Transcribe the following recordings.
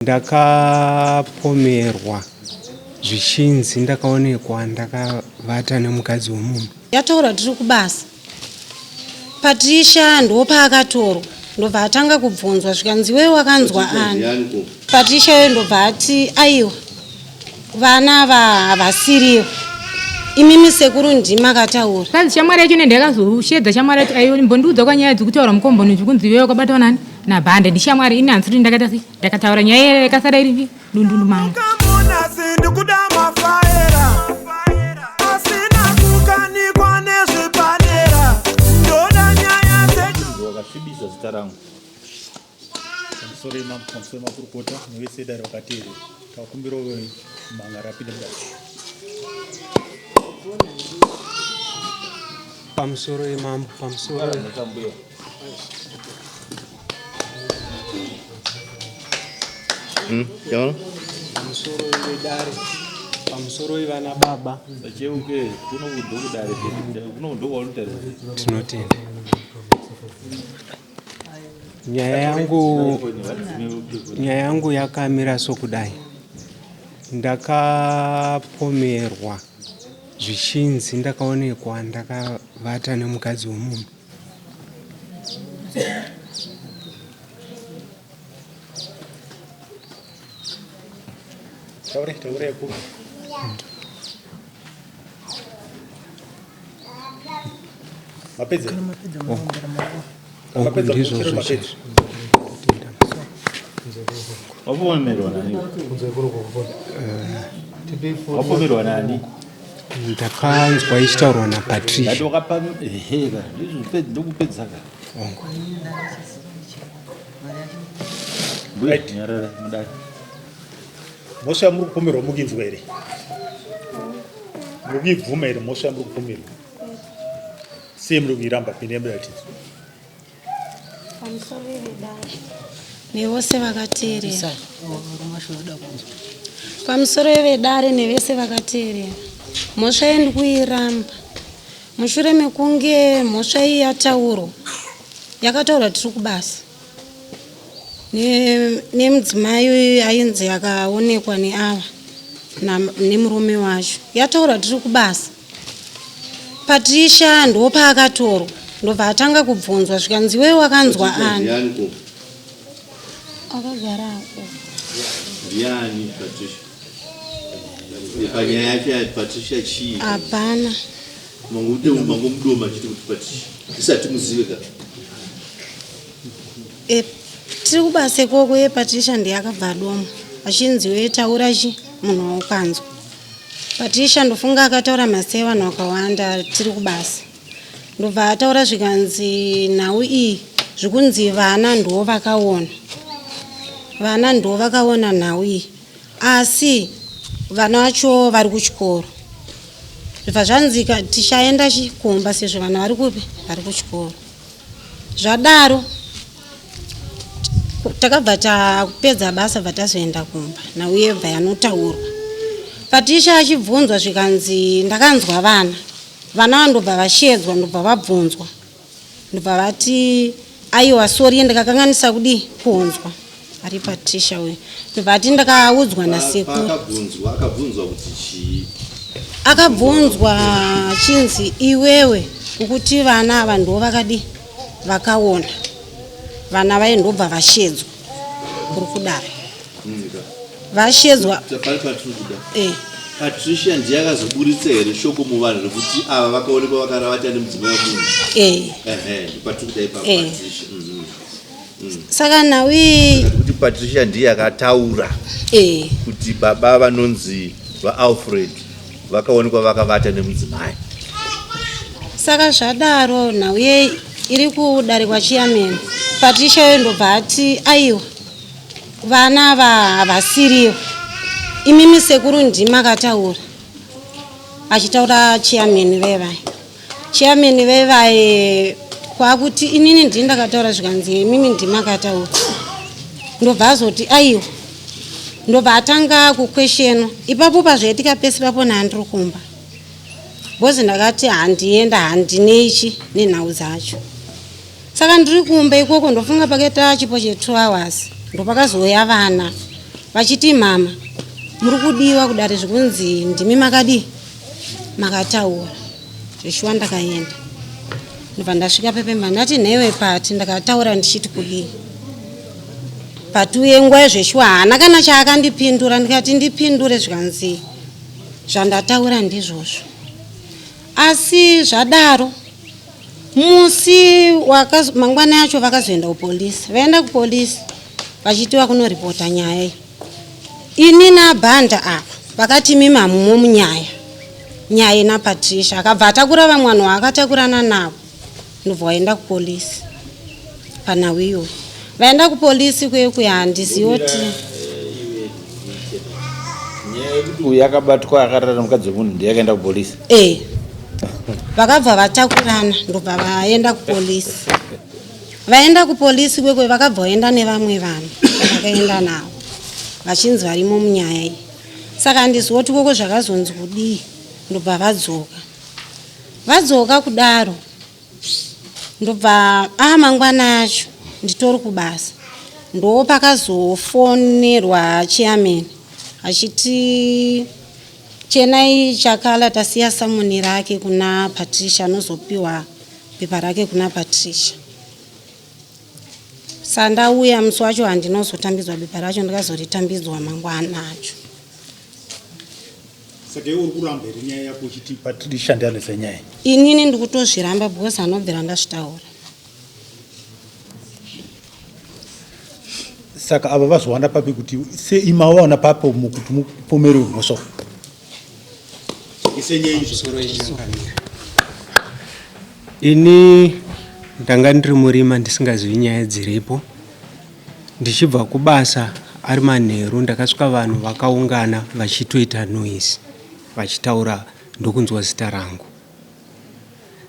Ndakapomerwa zvichinzi ndakaonekwa ndakavata nemukadzi womunhu. Yataura tiri kubasa. Patricia ndopa akatorwa ndobva atanga kubvunzwa zvikanzi wewe wakanzwa ani. Patricia ndobva ati aiwa vana havasiriwo. Imimi sekuru ndima akataura. Kazi shamwari yacho ndakazoshedza shamwari yacho ayo mbondiudza kwanyaya dzekutaura mukomboni zvikunzi wewe wakabatwa nani nabhande ndishamwari ini hanzi ndakataura nyaya yakasara iri dundundu mangu. Wakasvibisa zita rangu pamusoro emakurukota nevese dare vakatevera takumbira mhanga rapinde mudasi Pamusoro emambo pamusoro vedare pamusoro ivana baba acheuke kunodokudare kunodokwaunotare tinotenda. Nyaya yangu yakamira sokudai. Ndakapomerwa zvichinzi ndakaonekwa ndakavata nemukadzi womunhu. taureko mapedza wapomerwa nani? Ndakanzwa ichitaurwa naPatricia. ndokupedzaka mhosva yamuri kupomerwa mukinzwa here? mukibvuma here mhosva yamuri kupomerwa? sei muri kuiramba? pinde muratidzi nevose vakateerera. Pamusoro veDare nevese vakateerera. Mhosva yendi kuiramba. Mushure mekunge mhosva iyi yataurwa yakataurwa tiri kubasa nemudzimai ainzi akaonekwa neava nemurume wacho. Yataurwa tiri kubasa. Patricia ndopa akatorwa ndobva atanga kubvunzwa zvikanzi wewe wakanzwa ani. Akagarapo. Ndiani Patricia? Panyaya yacho Patricia chii? Hapana. Mangomudoma chiti kuti Patricia. Isati muzive ka. Tiri kubasa koko Patricia ndiye akabva domo. Achinzi wewe taura chi munhu wakanzwa. Patricia ndofunga akataura masai vanhu vakawanda tiri kubasa. Ndobva ataura zvikanzi nhau iyi zvikunzi vana ndo vakaona. Vana ndo vakaona nhau iyi. Asi vana vacho vari kuchikoro. Zvibva zvanzika tichaenda chikomba sezvo vana vari kupi vari kuchikoro. Zvadaro takabva tapedza basa bva tazoenda kumba nhau yebva yanotaurwa. Patricia achibvunzwa zvikanzi ndakanzwa vana vandobva vashedzwa ndobva vabvunzwa ndobva vati aiwa sori ndakakanganisa kudi kuunzwa ari Patricia we ndobva ati ndakaudzwa nasekuru. Akabvunzwa kuti chii? Akabvunzwa chinzi iwewe ukuti vana ava ndo vakadi vakaona vana vaye ndobva vashedzwa kuri kudare vashedzwa. Patricia ndiye akazoburitsa here shoko muvanhu rekuti ava vakaonekwa vakaravata nemudzimai womunhu? Patricia. Saka nhau iyi kuti Patricia ndiye akataura kuti baba vanonzi vaAlfred vakaonekwa vakavata nemudzimai. Saka zvadaro nhau iyi iri kudare kwaChairman. Patricia ndobva ati aiwa vana havasiriwo. Imimi sekuru ndima akataura achitaura Chairman vevai. Chairman vevai kwakuti inini ndini ndakataura zvikanzi imimi ndima akataura. Ndobva azoti aiwa ndobva atanga kukweshena. Ipapo pazvaitika pese papo ndandiri kumba. Bhozi ndakati handienda handineichi nenhau dzacho. Saka ndiri kumba ikoko ndofunga pakaita chipo che 2 hours ndopakazoya vana vachiti mama muri kudiwa kudare zvikunzi ndimi makataura zveshuwa ndakaenda ndobva ndasvika pepemba ndati nhewe pati ndakataura ndichiti kudii patuye nguva yezveshuwa haana kana chaakandipindura ndikati ndipindure zvikanzi zvandataura ndizvozvo asi zvadaro musi mangwana yacho vakazoenda kupolisi vaenda kupolisi vachitiwa kunoripota nyaya iyi ini nabhanda apa vakati mimamumo nyaya naPatricia akabva atakura vamwe vanhu vaakatakurana navo ndobva vaenda kupolisi panhau iyoyo vaenda kupolisi kwekuya handiziyoti uyu akabatwa akarara mukadzi wemunhu ndiye akaenda kupolisi vakabva vatakurana ndobva vaenda kupolisi vaenda kupolisi kwekwe vakabva vaenda nevamwe vanhu vakaenda navo vachinzi varimo munyaya iyi saka handizoti koko zvakazonzi kudii ndobva vadzoka kudaro ndobva mangwana yacho nditori kubasa ndo pakazofonerwa chairman achiti chenai chakala tasiya samoni rake kuna Patricia anozopiwa pepa rake kuna Patricia sandauya musi wacho handinozotambidzwa bepa racho ndikazoritambidzwa mangwana acho saka uri kuramba iri nyaya yako uchiti Patricia ndianese nyaya inini ndikutozviramba because anobvira ndazvitaura saka ava vazowana papi kuti seimavaona papo mukuti mupomerwe mhoso ini ndanga ndiri murima ndisingazivi nyaya dziripo ndichibva kubasa ari manheru ndakasvika vanhu vakaungana vachitoita noise vachitaura ndokunzwa zita rangu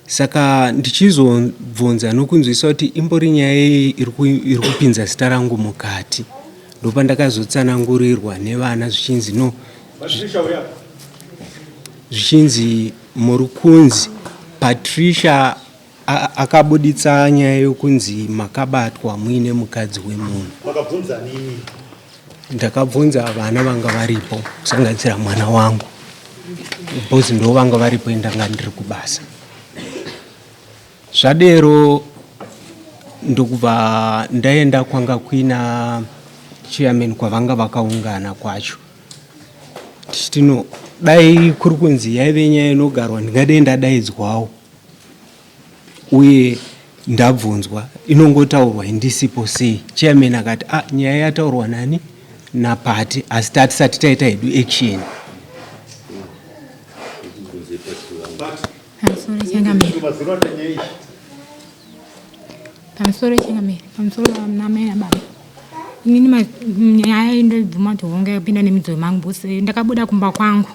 saka ndichizobvunza nokunzwisa kuti imbori nyaya iri kupinza zita rangu mukati ndopa ndakazotsanangurirwa nevana zvichinzi muri kunzi Patricia akabuditsa nyaya yokunzi makabatwa muine mukadzi wemunhu. Ndakabvunza vana vanga varipo kusanganisira mwana wangu because ndo vanga varipo ndanga ndiri kubasa. Zvadero ndokubva ndaenda kwanga kuina chairman kwavanga vakaungana kwacho. Tichitino dai kuri kunzi yaive nyaya inogarwa ndingadei ndadaidzwawo uye ndabvunzwa inongotaurwa indisipo sei. Chairman akati nyaya yataurwa nani naPati asi tatisati taita hedu action. Pamusoro namai nababa inini nyaya indobvuma kuti honga yapinda nemidzo mangu bose ndakabuda kumba kwangu.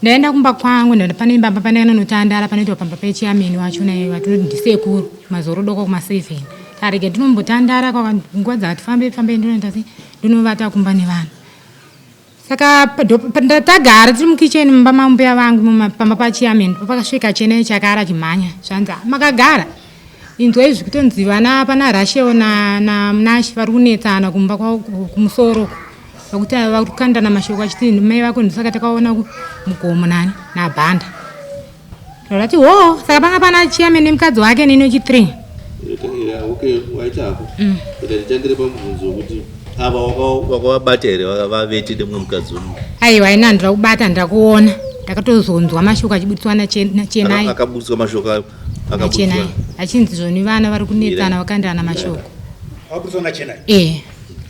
Ndaenda kumba kwangu pane baba pane notandara panoitwa pamba pechairman wachona watinoti ndisekuru mazoro doko kuma7 tarege tinombotandara kwa nguva dzati fambe ndinoenda ndinovata kumba nevanhu. Saka tatagara tiri mukicheni mumba mambuya vangu pamba pachairman pakasvika chene chakara chimhanya zvanzi makagara inzwa izvi kutonzi vana pana Rasheo na Mnashi vari kunetsana kumba kumusoro vakuti vari kukandana mashoko achiti mai vako ndisaka takaona mugomo nani naBhanda. Ndakati saka panga pana chairman nemukadzi wake nini uchi3. Okay, waitako. Kuti nditangire pamubvunzo kuti ava wakavabata here vakavavete nemwe mukadzi womwe. Aiwa ina ndira kubata ndakuona ndakatozonzwa mashoko achibutswana chenai. Akabutswa mashoko chenai achinzi zvoni vana vari kunetsana vakandana mashoko. Akabutswana chenai?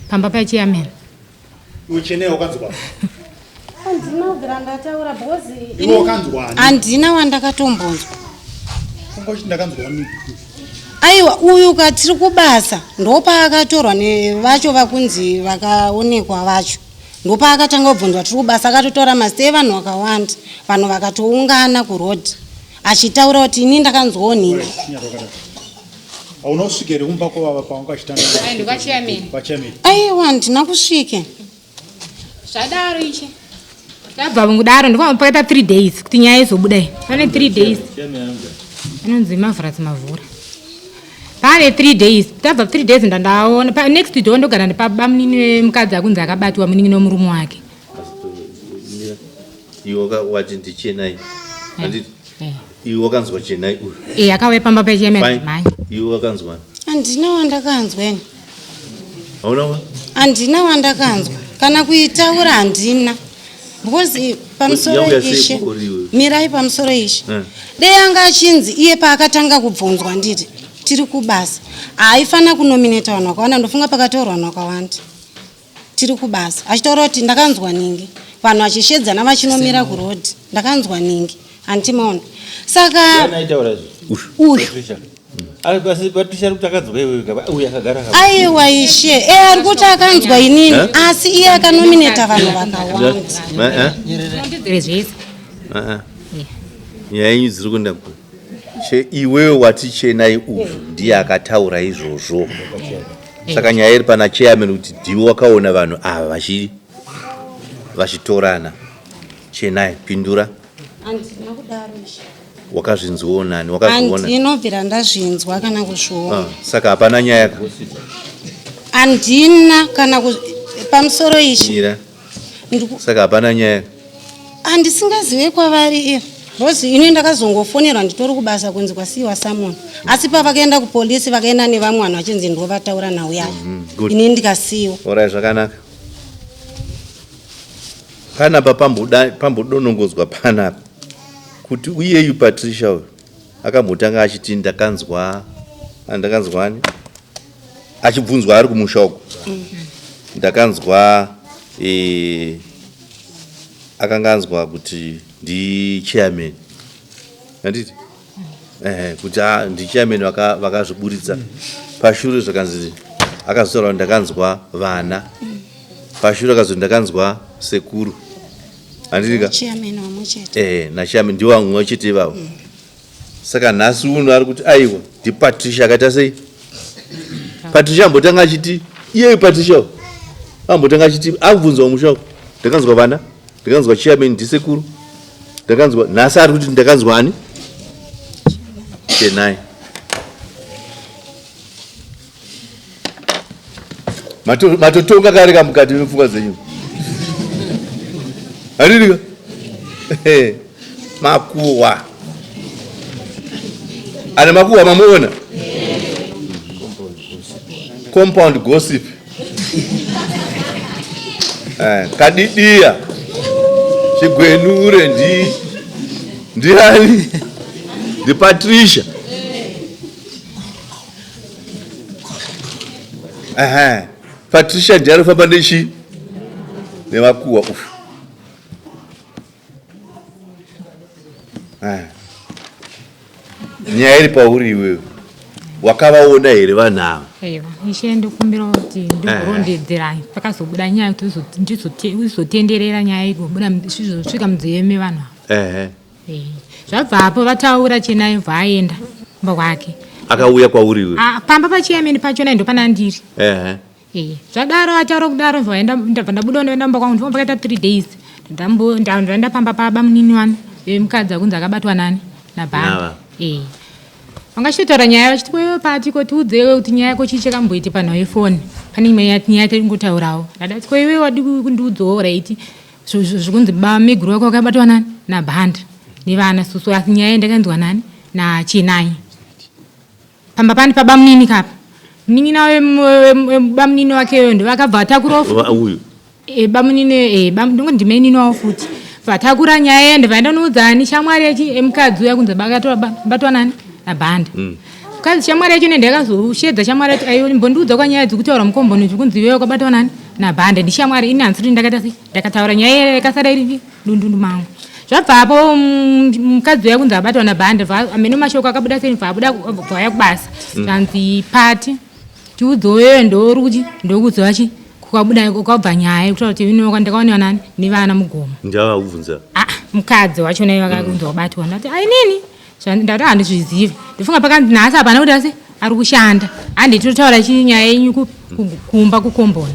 Pamba pachairman. Uchenei wakanzwa? Andinogara ndataura bhozi. Iwe wakanzwa? Andina wandakatombonzwa. Kungochi ndakanzwa nini? Aiwa uyu katiri kubasa ndopa akatorwa nevacho vakunzi vakaonekwa vacho. Ndopa akatanga kubvunzwa tiri kubasa akatotora masei vanhu vakawanda vanhu vakatoungana kuroad achitaura kuti ini ndakanzwawo nini. Hauna kusvikere kumba kwava pawangachitanga? Pachairman. Aiwa ndina kusvike. Zvadaro ichi. Ndabva kudaro ndikapakaita 3 days kuti nyaya izobudai. Pane 3 days. Anonzi Mavhurats Mavhura. ane 3 days tabva 3 days ndandaona next day ndogara ndipaba munini mukadzi akunzi akabatwa munini nomurume wake. Iwe wati ndichenai handiti iwe wakanzwa chenai uyu akauya pamba pechemedzimai. Iwe wakanzwa? Handina wandakanzweni. Hauna? Handina wandakanzwa kana kuitaura handina because pamusoro ishe mirai pamusoro ishe dei anga achinzi iye paakatanga kubvunzwa nditi tiri kubasa haifana kunomineta vanhu vakawanda ndofunga pakataurwa vanhu vakawanda tiri kubasa achitaura kuti ndakanzwa ningi vanhu vachishedzana vachinomira kurodhi ndakanzwa ningi handimaona saka uyu aiwa ishe ari kuti akanzwa inini asi iye akanomineta vanhu vakawanda. nyaya yenyu dziri kunda iwewe wati chenai uyu ndiye akataura izvozvo saka nyaya iri pana chairman kuti ndiwe wakaona vanhu ava vachitorana. Chenai pindura. Handina kudaro ishe. Wakazvinzwawo nani? Wakazviona? Handinobvira ndazvinzwa kana kuzviona. Saka hapana nyaya handina kana pamusoro ishi. Saka hapana nyaya. Handisingazive kwavari iyo. Rozi ini ndakazongofonerwa nditori kubasa kunzi kwasiwa Samon. Asi pavakaenda kupolisi vakaenda nevamwe vanhu vachinzi ndo vataura nawo yayo. Ini ndikasiwa. Ora zvakanaka. Pana pambodonongozwa panapa kuti uyeyu Patricia uyu akambotanga achiti ndakanzwani achibvunzwa ari kumusha uko ndakanzwa akanganzwa kuti ndi chairman handiti kuti ndi chairman vakazviburitsa pashure zvakanzi akazotaura ndakanzwa vana pashure akazotaura ndakanzwa sekuru handika chairman wamwechete na chairman ndiwo vamwe vachete ivavo saka nhasi uno ari kuti aiwa ndi Patricia akaita sei Patricia ambotanga achiti iyeyu Patricia ambotanga achiti akubvunzwa musha ndakanzwa vana ndakanzwa chairman ndisekuru ndakanzwa nhasi ari kuti ndakanzwa ani Chenai matotonga kareka mukati mepfungwa dzenyu handidika makuhwa ane makuhwa mamuona compound gossip kadidiya chigwenure ndiani ndi Patricia Patricia ndiye anofamba nechi nemakuhwa ufu nyaya iri pauri iwewe wakavaona here vanhu ava? Aiwa, ishe ndikumbira kuti ndigorondedzera pakazobuda nyaya kuti ndizotenderera nyaya igobuda zvizosvika munzeve mevanhu ava. Zvabvapo vataura Chenai vaenda kumba kwake. Akauya kwauri iwewe? Pamba pachairman pachona ndo pana ndiri. Zvadaro ataura kudaro ndabva ndabuda ndoenda kumba kwangu ndifamba pakaita 3 days. Ndaenda pamba paba munini wani mukadzi akunzi akabatwa nani nabhanga. Vangachitotaura nyaya vachiti kwewe Pati kotiudzewo kuti nyaya yako chii chakamboita panhau yefoni. Pane imwe nyaya taringotaurawo. Ndadati kwewe wadi kundiudzawo raiti zvikunzi meguru wako akabatwa nani nabhanda nevana susu asi nyaya ndakanzwa nani naChenai. Pamba pani paba munini kapa. Munini nawe bamunini wakeyo ndovakabva vatakura uyu. Bamunini ndingondimenini wawo futi. Vatakura nyaya ndvaenda noudza shamwari yechi emukadzi uya kunzi akabatwa nani nabhanda. Mukadzi shamwari yacho ndakazoshedza shamwari yacho ayo mbondiudza kwanyaya dzekutaura mukomboni zvikunzi iwewe wakabatwa nani nabhanda ndishamwari ini hanzi kuti ndakataura nyaya yakasara iri dundundu mangu. Zvabvapo mukadzi uya kunzi abatwa nabhanda amene mashoko akabuda sei bvabuda bvaya kubasa zvanzi Pati tiudzewo iwewe ndoruchi ndokudziwa chi kukabuda kwabva nyaya kutaura kuti ino ndakaoniwa nani nevana mugomo. Ndavabvunza mukadzi wachona iye vakakunzi wabatwa ndati ainini ndati handizvizivi ndifunga pakanzi nhasi hapana kuti asi ari kushanda handiti totaura chinyaya yenyu kumba kukomboni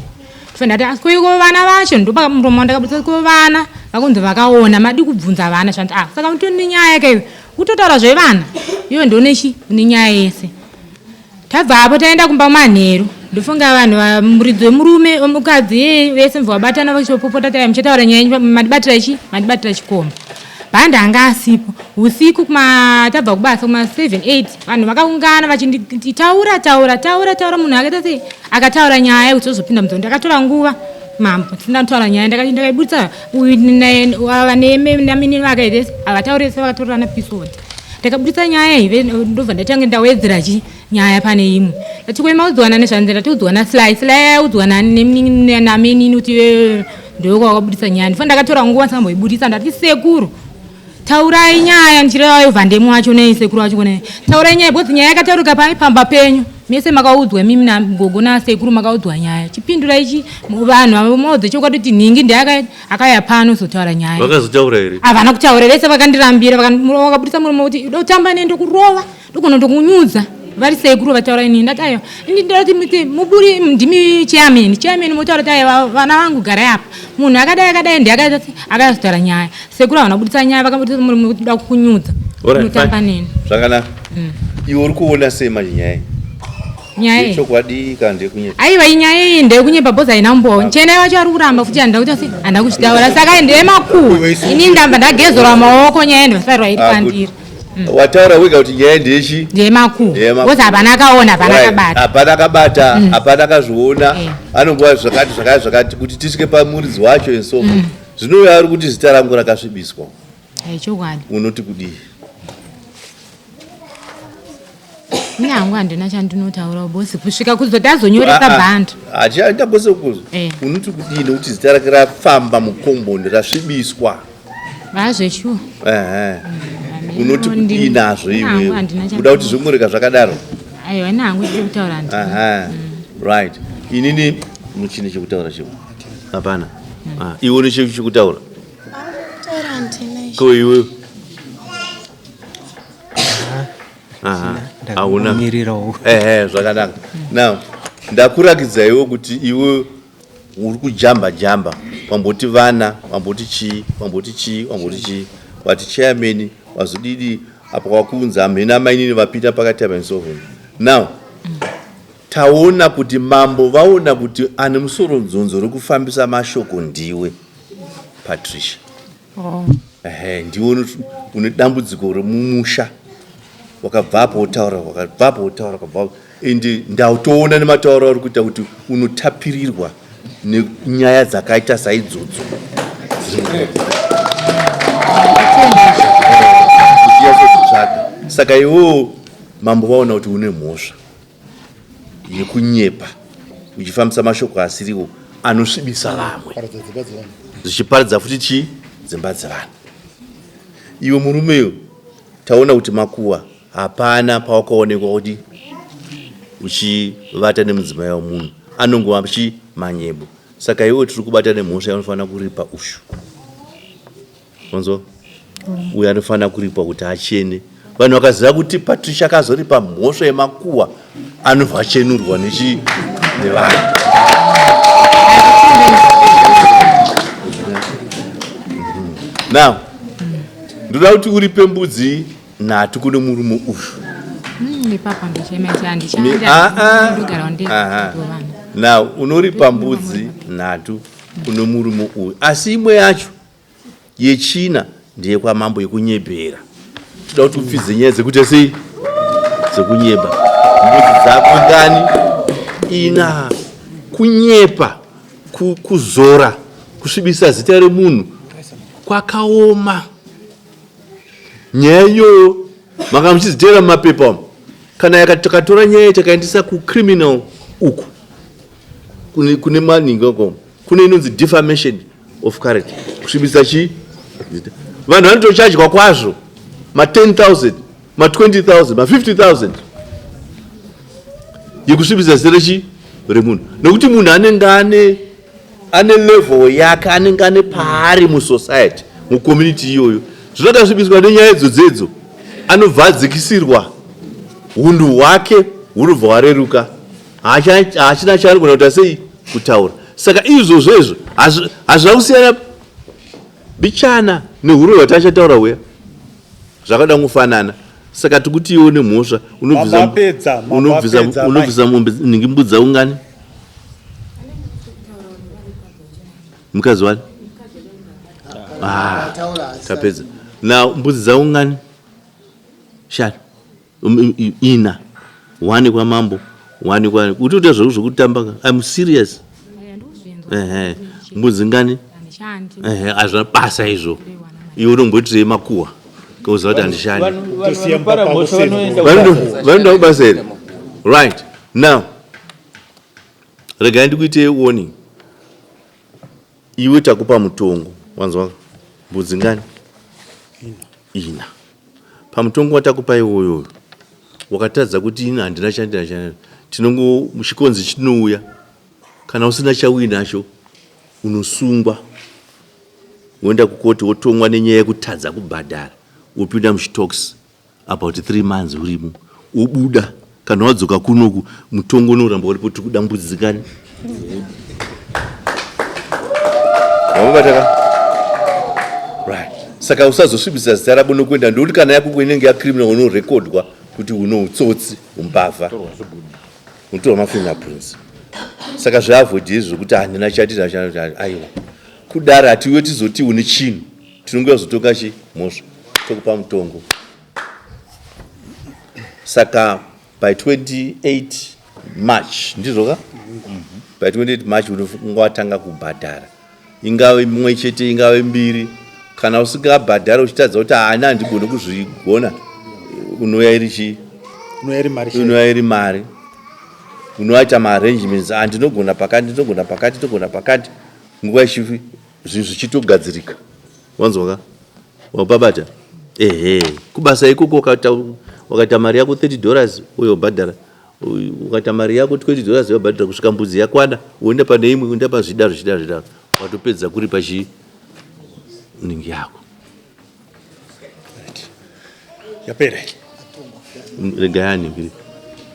ndati asi kuiko vana vacho ndopamuromo wandakabudisa kuiko vana vakunzi vakaona madi kubvunza vana zvanti saka mutoni nyaya yake utotaura zvevana iwe ndonechi une nyaya yese tabvapo taenda kumba manheru ndofunga vanhu muridzi wemurume wemukadzi vese mva vabatana vachitopopota taya muchitaura nyaya madibatira chikomba bhanda anga asipo usiku tabva kubasa kuma 7-8 vanhu vakaungana vachinditi taura munhu akaita sei akataura nyaya yekuti ozopinda mudzoni ndakatora nguva mambo ndinataura nyaya ndakaibudisa vaneme namini vakaitese avataurese vakatorana pisodi ndakabudisa nyaya ive ndobva ndatange ndawedzera nyaya pane imwe ndatikwema udzwana nezvanzira tiudzwana silai udzwana namenini kuti ndoko wakabudisa nyaya ndifa ndakatora nguva samboibudisa ndati sekuru taurai nyaya ndichireva vhandemu wacho nei sekuru wacho kunei taurai nyaya bcause nyaya yakatauruka pamba penyu mese makaudzwa mimi nagogo nasekuru makaudzwa nyaya chipindura ichi vanhu maudze chokwadi kuti nhingi ndiakaya pano zotaura nyaya vakazotaura here havana kutaura vese vakandirambira vakabudisa murume kuti ndotamba nendo kurova ndokuno ndokunyudza vari sekuru vataura inini ndati aiwa ndati muburi ndimi chairman motaura kuti aiwa vana vangu garai apa munhu akadai ndiakazotaura nyaya sekuru havana kubudisa nyaya vakabudisa murume kuti da kukunyudza notamba neni zvakanaka iwe uri kuona sei manje nyaya chokwadi kana ndekunyeba aiwa inyaya iyi ndekunyeba bhoza ina mbowa chena wacho ari kuramba futi handa kuchitaura saka ndemakuru ini ndamba ndagezora maoko nyaya ndivasarwa iri pandiri wataura wega kuti nyaya ndechi ndemakuru bhoza hapana akaona hapana akabata hapana akazviona anongova zvakati kuti tisvike pamuridzi wacho ensoko zvinova ari kuti zita rangu rakasvibiswa chokwadi unoti kudii nyangu handina chandinotaura bosi kusvika kuzoti azonyoresa bhanda hachiaita bose kuzwa unoti kudii nekuti zita rake rafamba mukombondi rasvibiswa vazveshuwa unoti kudii nazvo iwewe kuda kuti zvomureka zvakadaro aiwa nangu chiri kutaura right inini muchine chekutaura chimwe hapana iwe une chekutaura ko iwe hauna zvakanaka now ndakurakidzaiwo kuti iwe uri kujamba wamboti vana wamboti chii wati chairman wazodidi apa wakuunza mhena mainini vapita pakati apa nsovhoni now taona kuti mambo vaona kuti ane musoro nzonzo rekufambisa mashoko ndiwe Patricia ndiwe une dambudziko remumusha wakabvapo utaura ende ndautoona nematauro ari kuita kuti unotapirirwa nenyaya dzakaita saidzodzo saka iwo mambo vaona kuti une mhosva yekunyepa uchifambisa mashoko asiriwo anosvibisa vamwe zvichiparidza futi chii dzimba dzevanhu iwe murumeyo taona kuti makuwa hapana pawakaonekwa kuti uchivata nemudzimai wemunhu anongova manyebo saka iwe tiri kubata nemhosva yanofanira kuripa ushu onzo uyo anofanira kuripa kuti achene vanhu vakaziva kuti Patricia akazoripa mhosva yemakuwa anobva achenurwa nevanhu now ndoda kuti uripe mbudzi nhatu kune murume uyu now unoripa mbudzi nhatu kune murume uyu asi imwe yacho yechina ndeye kwamambo yekunyebhera toda kuti upfidze nyaya dzekuti sei dzekunyeba mbudzi dzako ndani ina kunyepa kuzora kusvibisa zita remunhu kwakaoma nyaya iyoyo maka muchidziteera mumapepa umu kana takatora nyaya takaendesa kucriminal uku kune manhingo kune inonzi defamation of character kusvibisa chii vanhu vanotochadywa kwazvo ma10,000 ma20,000 ma50,000 yekusvibisa zita rechi remunhu nekuti munhu anenge ane level yake anenge ane paari musociety mucommunity iyoyo zvinokasvibiswa nenyaya idzodzo anobva adzikisirwa hunhu hwake hunobva hwareruka haachina chaanogona kuita sei kutaura saka izvozvo izvo hazvina kusiyana bichana nehuro hwatachataura weya zvakada kufanana Saka tikuti iwe nemhosva unobvisa mombe ningi mbudzi ungani mukadzi wani tapedza na mbudzi dzaungani shani ina wani kwa mambo wani kwa utoita zvokutamba I'm serious mbudzi ngani azvina basa izvo iwe unomboitirei makuhwa kauza kuti handishandi vanoenda kubasa here. Right now regai ndikuite warning. Iwe takupa mutongo wanzwa mbudzi ngani ina pamutongo watakupa iwoyo wakatadza kuti ina handina chandina tinongo muchikonzi chinouya kana usina chauinacho unosungwa woenda kukoti wotongwa nenyaya yekutadza kubhadhara wopinda muchitox about 3 months urimo wobuda kana wadzoka kunoku mutongo unoramba uripo tikuda mbudzi ngani right. Saka usazosvibisa zita rabo nokuenda ndokuti kana yako inenge yacriminal unorekodwa kuti uno utsotsi umbavha unotorwa mafingerprints. Saka zvaavoidei zvokuti handina chatira aiwa kudara hatiwe tizoti une chinhu tinongoya zotoka mhosva tokupa mutongo. Saka by 28 March ndizvoka by 28 March unonga watanga kubhadhara ingave mumwe chete ingave mbiri kana usingabhadhara uchitadza kuti haana handigoni kuzvigona unoya iri mari unoita maarrangements ndinogona pakati nguva ichifi zvinhu zvichitogadzirika wanzwaka wapabata kubasa ikoko wakaita mari yako $30 uye wabhadhara ukaita mari yako $20 wabhadhara kusvika mbudzi yakwana uenda pane imwe uenda pazvidaro watopedza kuri pachi ningi yako yapera regayani mbiri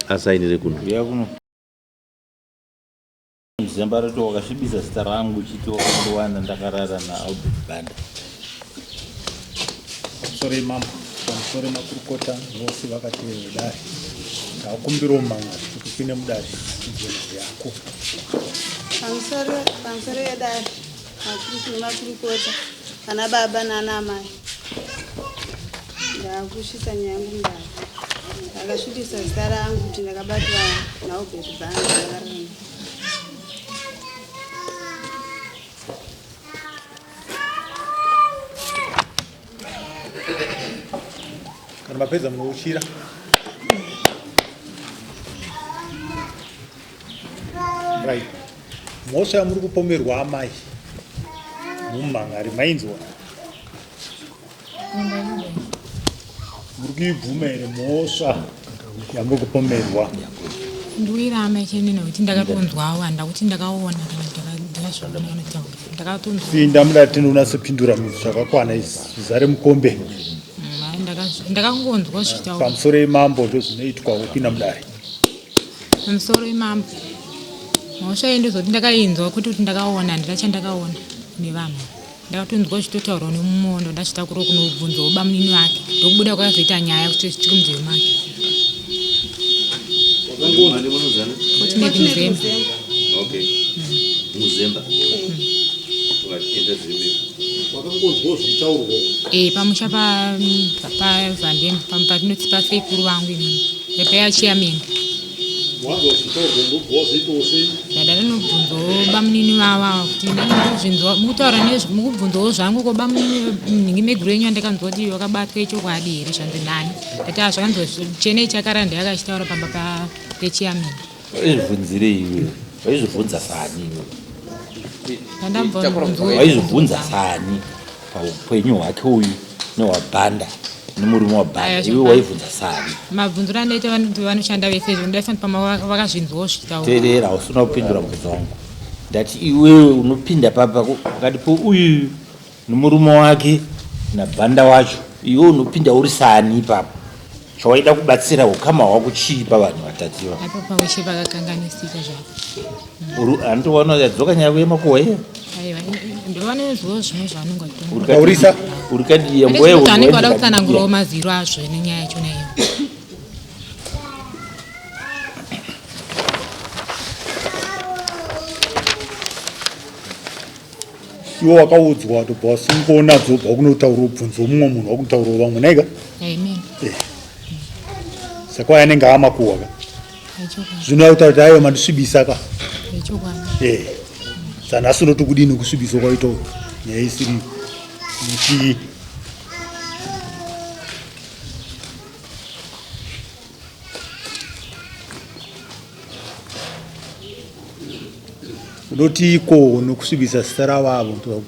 asainire kuno Mzemba reto wakasvibisa zita rangu chiti wakandowana ndakarara naAlbert Banda. Sorry mama, sorry makurukota vose vakatevera dare. Ndakumbira manga kuti kupinde mudare nzvimbo yako. Pamusoro yedare makurukota kana baba nana mai. Ndakushisa nyaya yangu mudare. Ndakasvibisa zita rangu kuti ndakabatwa naAlbert Banda ndakarara. Kana mapedza munouchira right. Mhosva yamuri kupomerwa amai mumhangari mainzwa muri kuibvuma here mhosva yamuri kupomerwa nduira amai chene nokuti ndakatonzwawo handa kuti ndakaona ndakatonzwa pinda muda tinonasopindura zvakakwana izvi zvizare mukombe ndakangonzwa zvitaura pamusoro yemambo ndozvinoitwa kupinda mudare pamusoro yemambo mhosva iyi ndozoti ndakainzwa kuti ndakaona handina chandakaona nevanhu ndakatonzwa zvitotaurwa nemumondo ndazvitakura kunobvunzawo bamunini wake ndokubuda kwakazoita nyaya kuti zvichiri munzeve make kuti nekumuzemba muzemba pamusha pavhandem patinoti pasekuru vangu inini payachiyameni dada rinobvunzawo bamunini vava kuti mukutaura mukubvunzawo zvangu ko bamunini ningi meguru yenyu andakanzwa kuti wakabatwa ichokwadi here zvanzi nani ndati zvakanzochenei chakaranda yakachitaura pamba pechiyameni waizvibvunzire iwe waizvibvunza sani waizvibvunza sani paupenyu hwake uyu nehwabhanda nemurume wabhanda iwe waibvunza sani mabvunziro andaita vanoshanda vefezvo ndaifanira pama vakazvinzwawo zvitaura teerera usina kupindura mubvunzo wangu ndati iwewe unopinda papa wakati po uyu nemurume wake nabhanda wacho iwe unopinda uri sani papa chawaida kubatsira ukama hwako chii pavanhu vatatu va apo paweshe pakakanganisika zvavo handitowana yadzoka nyaya yemakuhwa iyo aiwa vane zviwo zvimwe zvavanenge Taurisa. uri kadiya mboye anenge vada kutsanangurawo maziro azvo nenyaya yacho nayo. Iwo wakaudzwa kuti bhasi ngona dzobva kunotaura ubvunzo mumwe munhu wakutaura vamwe naika. Amen. Saka yanenge amakuwa ka. Aichokwadi. Zvinoita kuti ayo mandisvibisa ka. Aichokwadi. Sana asinoti kudini kusvibisa kwaito nyaya isiri muchi unotiko nokusvibisa zita ravavo.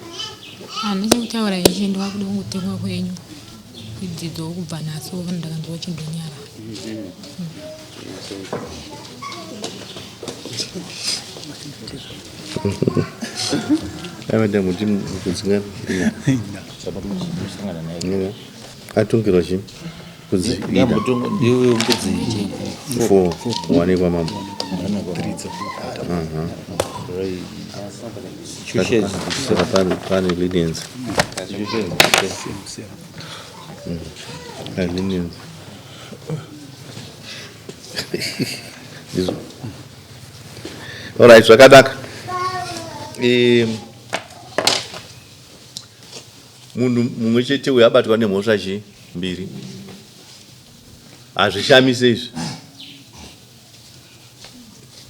Ndachakutaura ichi ndavakuda kungotemwa kwenyu kudzidzo kubva naso kana ndakanzwa chindonyara. Avada muti kudzinga atungirwa chi kudzi ndiwe mbudzi 4 wane kwa mambo saka pane leniency leniency alright zvakanaka. Munhu mumwe chete uyo abatwa nemhosva mbiri hazvishamise izvi.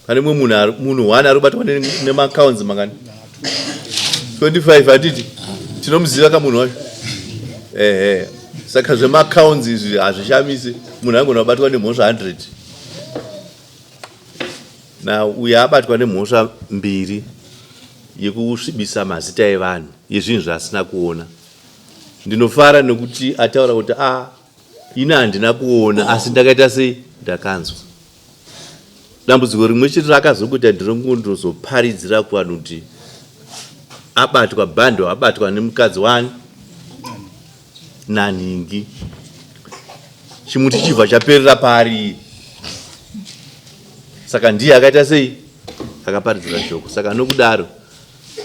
Pane mumwe munhu one ari kubatwa nemakaunzi mangani 25 hatiti tinomuziva ka munhu wacho. Saka zvemakaunzi izvi hazvishamise. Munhu angona kubatwa nemhosva 100 na uyo abatwa nemhosva mbiri yekusvibisa mazita evanhu yezvinhu zvaasina kuona. Ndinofara nekuti ataura kuti ina handina kuona asi ndakaita sei ndakanzwa. Dambudziko rimwe chete rakazokuita ndirongondozoparidzira kuvanhu kuti abatwa bhando abatwa nemukadzi wani nanhingi chimuti chibva chaperera paari. Saka ndiye akaita sei akaparidzira shoko. Saka nokudaro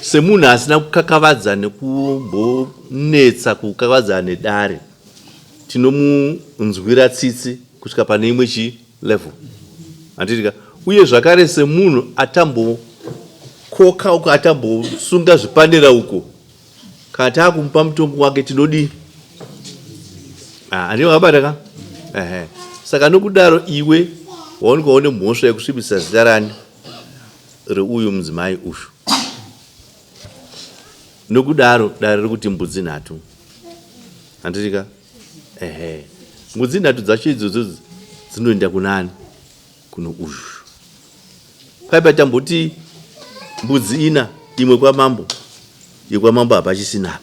semunhu asina kukakavadza nekumbonetsa kukakavadza nedare tinomunzwira tsitsi kusvika pane imwe level handitika. Uye zvakare semunhu atambokoka uko atambosunga zvipanera uko kana taakumupa mutombo wake tinodii andii wakabata ka. Saka nokudaro iwe waunenge une mhosva yekusvibisa zita rani reuyu mudzimai uyu. Nokudaro dare riri kuti mbudzi 3 handitika. Mbudzi 3 dzacho idzodzo dzinoenda kunani kuno uyu. Paipa tamboti mbudzi 4 imwe kwamambo yekwamambo hapachisina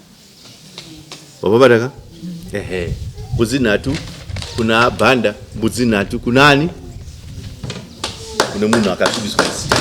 wapabata ka. Mbudzi 3 kuna bhanda mbudzi 3 kunani kune munhu akasvibiswa zita.